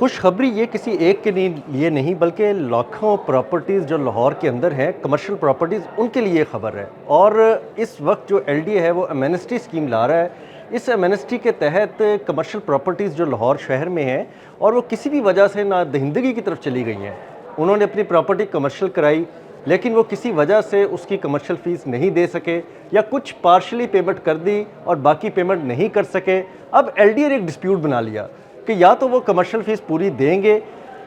खुशखबरी ये किसी एक के लिए नहीं बल्कि लाखों प्रॉपर्टीज़ जो लाहौर के अंदर हैं कमर्शियल प्रॉपर्टीज़ उनके लिए खबर है। और इस वक्त जो एलडीए है वो एमनेस्टी स्कीम ला रहा है। इस एमनेस्टी के तहत कमर्शियल प्रॉपर्टीज़ जो लाहौर शहर में हैं और वो किसी भी वजह से ना दहिंदगी की तरफ चली गई हैं, उन्होंने अपनी प्रॉपर्टी कमर्शियल कराई लेकिन वो किसी वजह से उसकी कमर्शियल फ़ीस नहीं दे सके या कुछ पार्शली पेमेंट कर दी और बाकी पेमेंट नहीं कर सके। अब एलडीए ने एक डिस्प्यूट बना लिया कि या तो वो कमर्शियल फ़ीस पूरी देंगे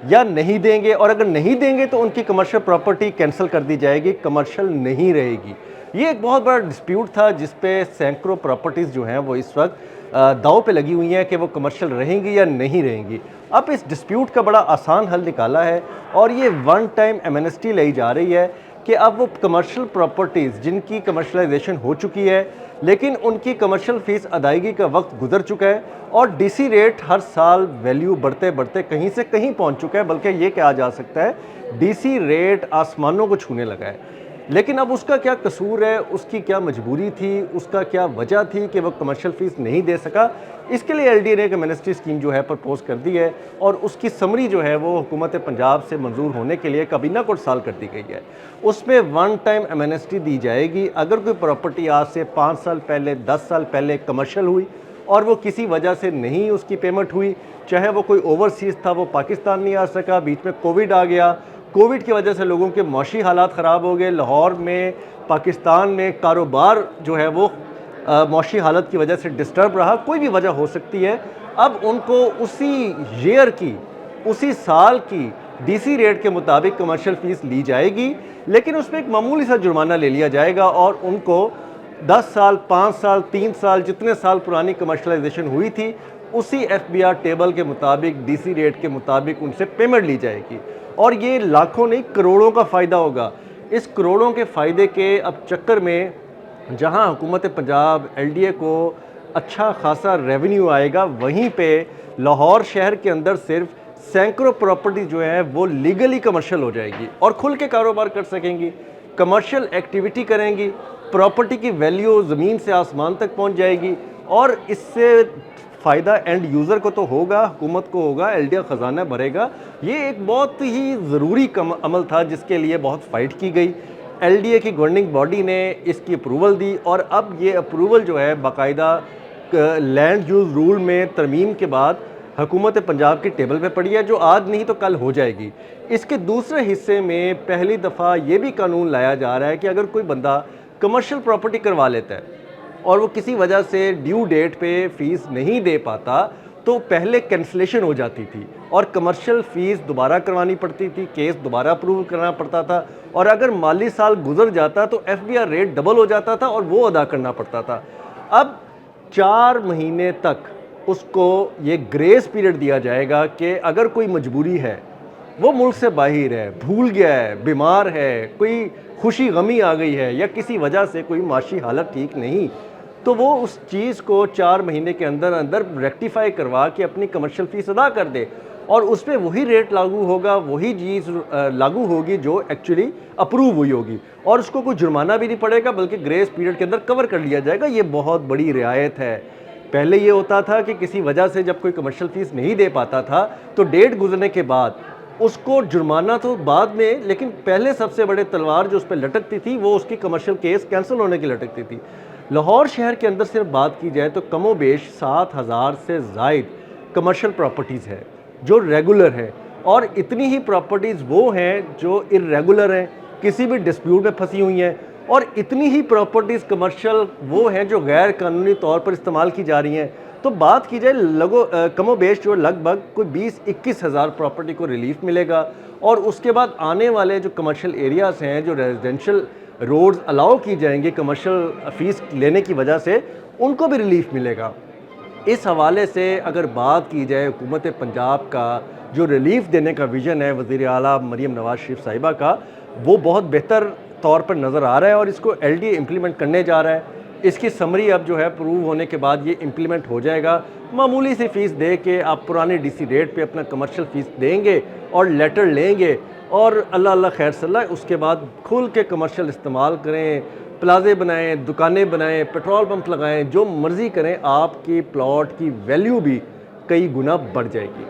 या नहीं देंगे, और अगर नहीं देंगे तो उनकी कमर्शियल प्रॉपर्टी कैंसिल कर दी जाएगी, कमर्शियल नहीं रहेगी। ये एक बहुत बड़ा डिस्प्यूट था जिस पे सैकड़ों प्रॉपर्टीज़ जो हैं वो इस वक्त दांव पे लगी हुई हैं कि वो कमर्शियल रहेंगी या नहीं रहेंगी। अब इस डिस्प्यूट का बड़ा आसान हल निकाला है और ये वन टाइम एमनेस्टी लाई जा रही है कि अब वो कमर्शियल प्रॉपर्टीज़ जिनकी कमर्शलाइजेशन हो चुकी है लेकिन उनकी कमर्शियल फ़ीस अदायगी का वक्त गुजर चुका है और डीसी रेट हर साल वैल्यू बढ़ते बढ़ते कहीं से कहीं पहुंच चुका है, बल्कि ये कहा जा सकता है डीसी रेट आसमानों को छूने लगा है। लेकिन अब उसका क्या कसूर है, उसकी क्या मजबूरी थी, उसका क्या वजह थी कि वो कमर्शियल फ़ीस नहीं दे सका। इसके लिए एलडीए ने एक एमनेस्टी स्कीम जो है प्रपोज़ कर दी है और उसकी समरी जो है वो हुकूमत पंजाब से मंजूर होने के लिए काबीना को साल कर दी गई है। उसमें वन टाइम एमनेस्टी दी जाएगी अगर कोई प्रॉपर्टी आज से 5 साल पहले 10 साल पहले कमर्शियल हुई और वो किसी वजह से नहीं उसकी पेमेंट हुई, चाहे वो कोई ओवरसीज़ था, वो पाकिस्तान नहीं आ सका, बीच में कोविड आ गया, कोविड की वजह से लोगों के मौशी हालात ख़राब हो गए, लाहौर में पाकिस्तान में कारोबार जो है वो मौशी हालत की वजह से डिस्टर्ब रहा, कोई भी वजह हो सकती है। अब उनको उसी ईयर की उसी साल की डीसी रेट के मुताबिक कमर्शियल फ़ीस ली जाएगी, लेकिन उसमें एक मामूली सा जुर्माना ले लिया जाएगा और उनको 10 साल 5 साल 3 साल जितने साल पुरानी कमर्शलाइजेशन हुई थी उसी एफबीआर टेबल के मुताबिक डीसी रेट के मुताबिक उनसे पेमेंट ली जाएगी। और ये लाखों नहीं करोड़ों का फ़ायदा होगा। इस करोड़ों के फ़ायदे के अब चक्कर में जहां हुकूमत पंजाब एलडीए को अच्छा खासा रेवेन्यू आएगा, वहीं पे लाहौर शहर के अंदर सिर्फ सैकड़ों प्रॉपर्टी जो है वो लीगली कमर्शियल हो जाएगी और खुल के कारोबार कर सकेंगी, कमर्शियल एक्टिविटी करेंगी, प्रॉपर्टी की वैल्यू ज़मीन से आसमान तक पहुंच जाएगी। और इससे फ़ायदा एंड यूज़र को तो होगा, हुकूमत को होगा, एलडीए ख़जाना भरेगा। ये एक बहुत ही ज़रूरी अमल था जिसके लिए बहुत फ़ाइट की गई। एलडीए की गवर्निंग बॉडी ने इसकी अप्रूवल दी और अब ये अप्रूवल जो है बाकायदा लैंड यूज़ रूल में तरमीम के बाद हुकूमत पंजाब की टेबल पे पड़ी है, जो आज नहीं तो कल हो जाएगी। इसके दूसरे हिस्से में पहली दफ़ा ये भी कानून लाया जा रहा है कि अगर कोई बंदा कमर्शियल प्रॉपर्टी करवा लेता है और वो किसी वजह से ड्यू डेट पे फ़ीस नहीं दे पाता तो पहले कैंसलेशन हो जाती थी और कमर्शियल फ़ीस दोबारा करवानी पड़ती थी, केस दोबारा अप्रूव करना पड़ता था और अगर माली साल गुजर जाता तो एफबीआर रेट डबल हो जाता था और वो अदा करना पड़ता था। अब 4 महीने तक उसको ये ग्रेस पीरियड दिया जाएगा कि अगर कोई मजबूरी है, वो मुल्क से बाहर है, भूल गया है, बीमार है, कोई खुशी गमी आ गई है या किसी वजह से कोई माशी हालत ठीक नहीं, तो वो उस चीज़ को 4 महीने के अंदर अंदर रेक्टिफाई करवा के अपनी कमर्शियल फ़ीस अदा कर दे और उस पर वही रेट लागू होगा, वही चीज़ लागू होगी जो एक्चुअली अप्रूव हुई होगी और उसको कोई जुर्माना भी नहीं पड़ेगा बल्कि ग्रेस पीरियड के अंदर कवर कर लिया जाएगा। ये बहुत बड़ी रियायत है। पहले ये होता था कि किसी वजह से जब कोई कमर्शियल फ़ीस नहीं दे पाता था तो डेट गुजरने के बाद उसको जुर्माना तो बाद में, लेकिन पहले सबसे बड़े तलवार जो उस पर लटकती थी वो उसकी कमर्शियल केस कैंसिल होने की लटकती थी। लाहौर शहर के अंदर सिर्फ बात की जाए तो कमोबेश 7,000 से ज़ायद कमर्शियल प्रॉपर्टीज़ है जो रेगुलर है और इतनी ही प्रॉपर्टीज़ वो हैं जो इर्रेगुलर हैं, किसी भी डिस्प्यूट में फंसी हुई हैं और इतनी ही प्रॉपर्टीज़ कमर्शियल वो हैं जो गैर कानूनी तौर पर इस्तेमाल की जा रही हैं। तो बात की जाए कमोबेश जो लगभग कोई 20-21 हज़ार प्रॉपर्टी को रिलीफ मिलेगा और उसके बाद आने वाले जो कमर्शियल एरियाज़ हैं, जो रेजिडेंशियल रोड्स अलाउ की जाएंगे कमर्शियल फ़ीस लेने की वजह से, उनको भी रिलीफ मिलेगा। इस हवाले से अगर बात की जाए हुकूमत पंजाब का जो रिलीफ देने का विज़न है वज़ीर आला मरीम नवाज़ शरीफ साहिबा का, वो बहुत बेहतर तौर पर नज़र आ रहा है और इसको एलडीए इम्प्लीमेंट करने जा रहा है। इसकी समरी अब जो है अप्रूव होने के बाद ये इम्प्लीमेंट हो जाएगा। मामूली सी फ़ीस दे के आप पुराने डीसी रेट पे अपना कमर्शियल फ़ीस देंगे और लेटर लेंगे और अल्लाह अल्लाह खैर सल्ला, उसके बाद खुल के कमर्शियल इस्तेमाल करें, प्लाजे बनाएं, दुकानें बनाएं, पेट्रोल पंप लगाएं, जो मर्ज़ी करें, आपकी प्लॉट की वैल्यू भी कई गुना बढ़ जाएगी।